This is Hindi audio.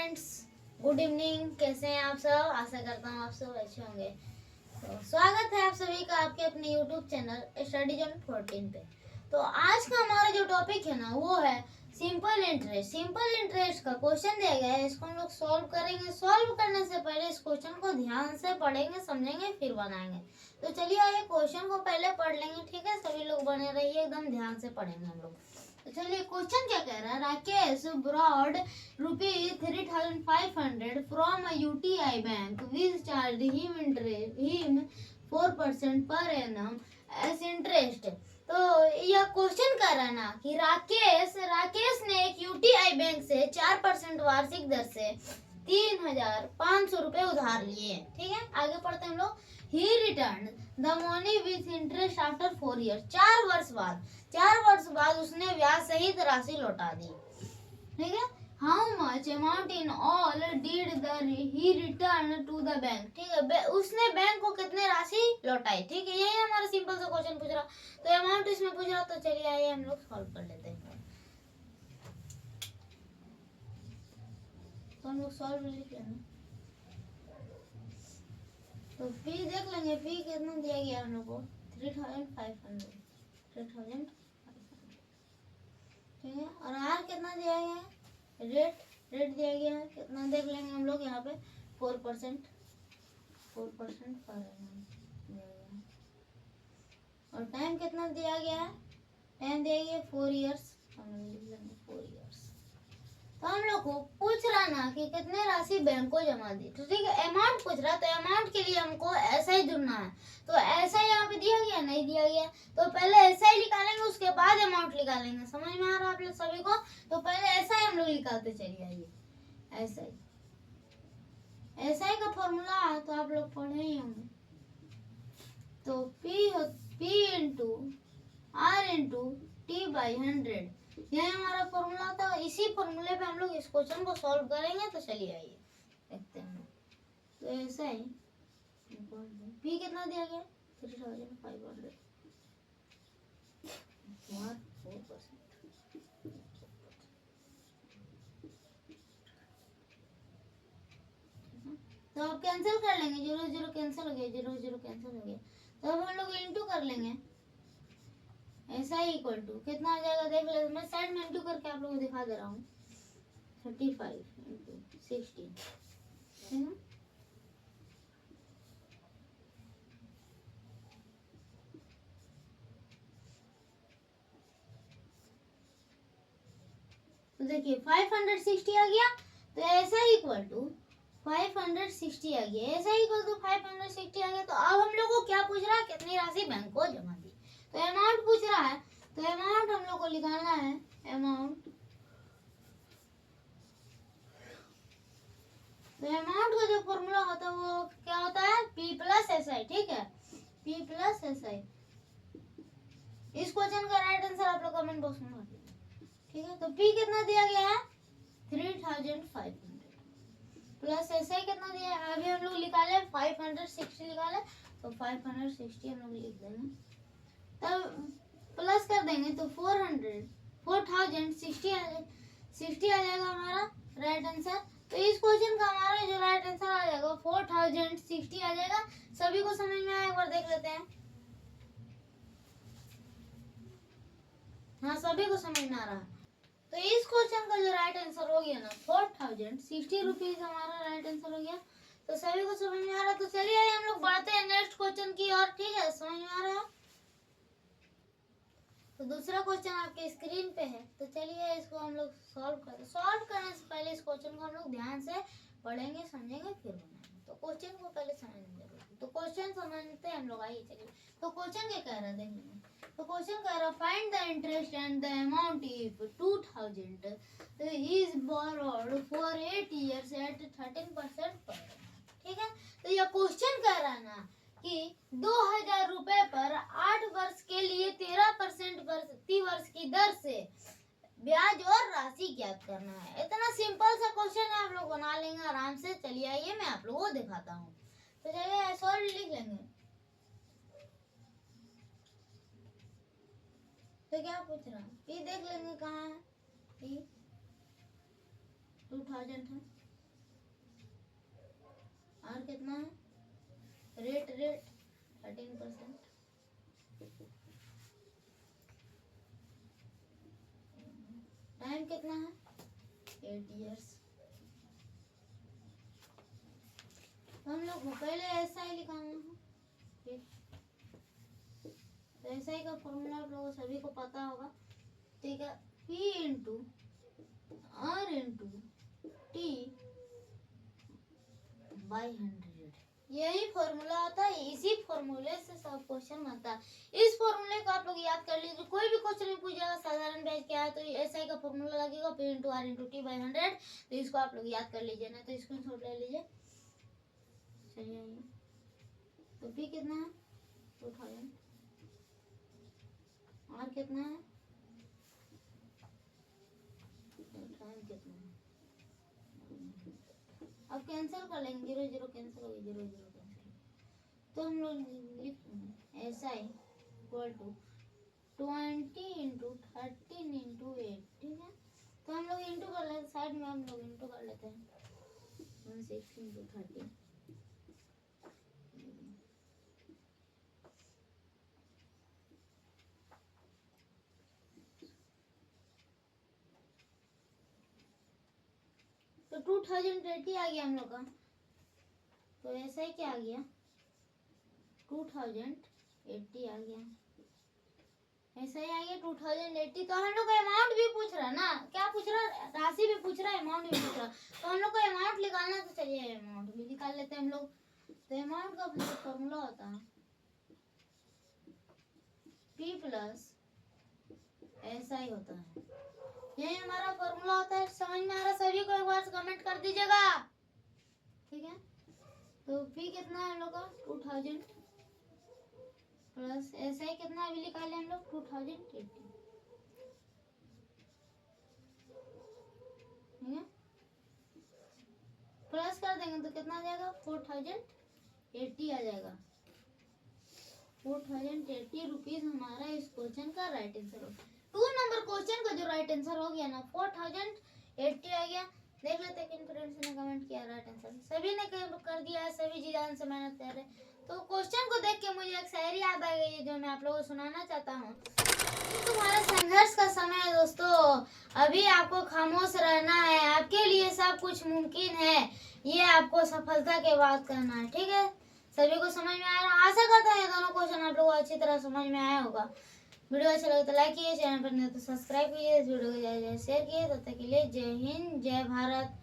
Friends, good evening. कैसे हैं आप सब? आशा करता हूँ आप सब अच्छे होंगे। तो स्वागत है आप सभी का आपके अपने यूट्यूब चैनल स्टडी जोन 14 पे। तो आज का हमारा जो टॉपिक है ना वो है सिंपल इंटरेस्ट। सिंपल इंटरेस्ट का क्वेश्चन दिया गया है, इसको हम लोग सॉल्व करेंगे। सॉल्व करने से पहले इस क्वेश्चन को ध्यान से पढ़ेंगे, समझेंगे, फिर बनाएंगे। तो चलिए आइए क्वेश्चन को पहले पढ़ लेंगे, ठीक है? सभी लोग बने रहिए, एकदम ध्यान से पढ़ेंगे हम लोग। तो चलिए क्वेश्चन क्या कह रहा है। Rakesh borrowed ₹3,500 from a UTI bank which charge him 4% per annum as interest. तो यह क्वेश्चन कर रहा है ना कि राकेश ने एक यूटीआई बैंक से 4% वार्षिक दर से 3,500 रुपए उधार लिए। ठीक है, आगे पढ़ते हैं हम लोग। He returned the money with interest after 4 years. 4 वर्ष बाद उसने ब्याज सहित राशि लौटा दी। ठीक है, How much amount in all did he return to the bank? ठीक है, उसने बैंक को कितने राशि लौटाई। ठीक है, यही हमारा सिंपल सा क्वेश्चन पूछ रहा। तो अमाउंट इसमें पूछ रहा, तो चलिए आइए हम लोग सॉल्व कर लेते हैं। तो हम लोग सॉल्व लिख लेंगे। तो फी देख लेंगे, फी कितना दिया गया हम लोग को 3,500। ठीक है, और आर कितना दिया गया है, रेट दिया गया है कितना देख लेंगे हम लोग। यहाँ पे 4% पर एनम दिया गया है। और टाइम कितना दिया गया है, टाइम दिया गया 4 इयर्स। हम लोग लिख लेंगे 4 इयर्स। तो हम लोग को पूछ रहा ना कि कितने राशि बैंक को जमा दी। तो ठीक है, अमाउंट पूछ रहा, तो अमाउंट के लिए हमको ऐसा ही जुड़ना है। तो ऐसा यहाँ पे दिया गया, नहीं दिया गया, तो पहले ऐसा ही निकालेंगे, उसके बाद अमाउंट निकालेंगे। समझ में आ रहा है आप लोग सभी को? तो पहले ऐसा ही हम लोग निकालते चलिए। आइए ऐसा ही का फॉर्मूला है, तो आप लोग पढ़े ही होंगे। तो P into R into T/100, यह हमारा फॉर्मूला था। इसी फॉर्मूले पे हम लोग इस क्वेश्चन को सॉल्व करेंगे। तो चलिए आइए देखते हैं। तो ऐसा ही P कितना दिया गया 3,500 4%। तो अब कैंसिल कर लेंगे, 0 0 कैंसिल हो गया, 0 0 कैंसिल हो गया। तो अब हम लोग इंटू कर लेंगे। ऐसा ही इक्वल टू कितना आ जाएगा देख ले, मैं साइड में इंटू करके आप लोगों को दिखा दे रहा हूँ। 35 इंटू 16, है ना? तो देखिए 560 आ गया। तो ऐसा ही इक्वल टू 560 आ गया, ऐसा ही इक्वल टू 560 आ गया। तो अब हम लोग को क्या पूछ रहा है, कितनी राशि बैंक को जमा दी। तो अमाउंट पूछ रहा है, तो अमाउंट हम लोग को निकालना है। अमाउंट का जो फॉर्मूला होता है वो क्या होता है, P+SI। ठीक है, P+SI। इस क्वेश्चन का राइट आंसर आप लोग कमेंट बॉक्स में बता दीजिए। ठीक है, तो P कितना दिया गया है 3,500 प्लस SI कितना दिया है, अभी हम लोग निकाले 560 निकाले। तो 560 हम लोग लिख देंगे, तब प्लस कर देंगे तो 4,060 आ जाएगा हमारा राइट आंसर। तो इस क्वेश्चन का हमारा जो राइट आंसर आ जाएगा 4,060 आ जाएगा। सभी को समझ में आया, एक बार देख लेते हैं। हाँ, सभी को समझ में आ रहा है। तो इस क्वेश्चन का जो राइट आंसर हो गया ना 4,060 रुपीज हमारा राइट आंसर हो गया। तो सभी को समझ में आ रहा है। तो चलिए हम लोग बढ़ते हैं नेक्स्ट क्वेश्चन की ओर। ठीक है, समझ में आ रहा है? तो दूसरा क्वेश्चन आपके स्क्रीन पे है। तो चलिए इसको हम लोग सॉल्व करते हैं। सॉल्व करने से पहले इस क्वेश्चन को हम लोग ध्यान से पढ़ेंगे, समझेंगे, फिर बनाएंगे। तो क्वेश्चन को पहले समझना जरूरी है। तो क्वेश्चन समझते हैं हम लोग। आइए चलिए, तो क्वेश्चन क्या कह रहा है देख लेंगे। तो क्वेश्चन कह रहा है find the interest and the amount if 2,000 is borrowed for 8 years at 13% per. ठीक है, तो यह क्वेश्चन कह रहा है ना कि 2,000 रुपए पर 8 वर्ष के लिए 13% प्रति वर्ष की दर से ब्याज और राशि ज्ञात करना है। इतना सिंपल सा क्वेश्चन है, आप लोग बना लेंगे आराम से। चलिए आइए मैं आप लोगों को दिखाता हूँ। तो चलिए सॉल्व लिख लेंगे। तो क्या पूछ रहा है, P देख लेंगे कहाँ है, P 2,000 है। आर कितना है? रेट 13%। टाइम कितना है? 8 इयर्स। तो हम लोग पहले ऐसा ही लिखाएंगे। ठीक, तो ऐसा ही का फॉर्मूला आप लोगों सभी को पता होगा। ठीक है, P into R into T by 100, यही फॉर्मूला होता है। इसी फॉर्मूले से सब क्वेश्चन बनता है। इस फॉर्मूले को आप लोग याद कर लीजिए। कोई भी क्वेश्चन में पूछेगा साधारण ब्याज क्या है, तो एसआई का फॉर्मूला लगेगा P into R into T by 100। तो इसको आप लोग याद कर लीजिए, ना तो स्क्रीनशॉट ले लीजिए। चलिए आइए, तो P कितना है? 2000। आर कितना है? टाइम कितना है? अब कैंसिल कर लेंगे, 0 0 कैंसिल हो गया, 0 0 कैंसिल। तो हम लोग लिख ऐसा ही इक्वल टू 20 इंटू 13 इंटू 8। ठीक है, तो हम लोग इंटू कर लेते, साइड में हम लोग इंटू कर लेते हैं। 16 इंटू 13, तो 2080 आ गया हम लोग का। तो ऐसा ही क्या आ गया? 2080 आ गया। ऐसा ही आ गया 2080। तो हम लोग का अमाउंट भी पूछ रहा है ना, क्या पूछ रहा है? राशि भी पूछ रहा है, अमाउंट भी पूछ रहा है। तो हम लोग को अमाउंट निकालना, तो चलिए अमाउंट भी निकाल लेते हैं हम लोग। तो अमाउंट का फॉर्मूला होता है P प्लस ऐसा ही होता है। यही हमारा फॉर्मूला होता है। समझ में आ रहा सभी को? एक बार कमेंट कर दीजिएगा। ठीक है, तो P कितना है हम लोग का? 2000 प्लस ऐसा ही कितना अभी निकाले हम लोग? 2080। ठीक है, प्लस कर देंगे तो कितना आ जाएगा? 4080 आ जाएगा। 4080 रुपीज हमारा इस क्वेश्चन का राइट आंसर हो। 2 नंबर क्वेश्चन का जो राइट आंसर हो गया ना, 4080 आ गया। देख लेते हैं किन फ्रेंड्स ने कमेंट किया राइट आंसर। सभी ने कर दिया है, सभी जी जान से मेहनत कर रहे हैं। तो क्वेश्चन को देख के मुझे एक शायरी याद आ गई है, जो मैं आप लोगों को सुनाना चाहता हूँ। तुम्हारा संघर्ष का समय है दोस्तों, अभी आपको खामोश रहना है। आपके लिए सब कुछ मुमकिन है, ये आपको सफलता के बाद करना है। ठीक है, सभी को समझ में आ रहा? आशा करता है दोनों क्वेश्चन आप लोगों को अच्छी तरह समझ में आया होगा। वीडियो अच्छा लगे तो लाइक कीजिए, चैनल पर नहीं तो सब्सक्राइब कीजिए, इस वीडियो को ज़्यादा से ज़्यादा शेयर कीजिए। तब तक के लिए जय हिंद, जय भारत।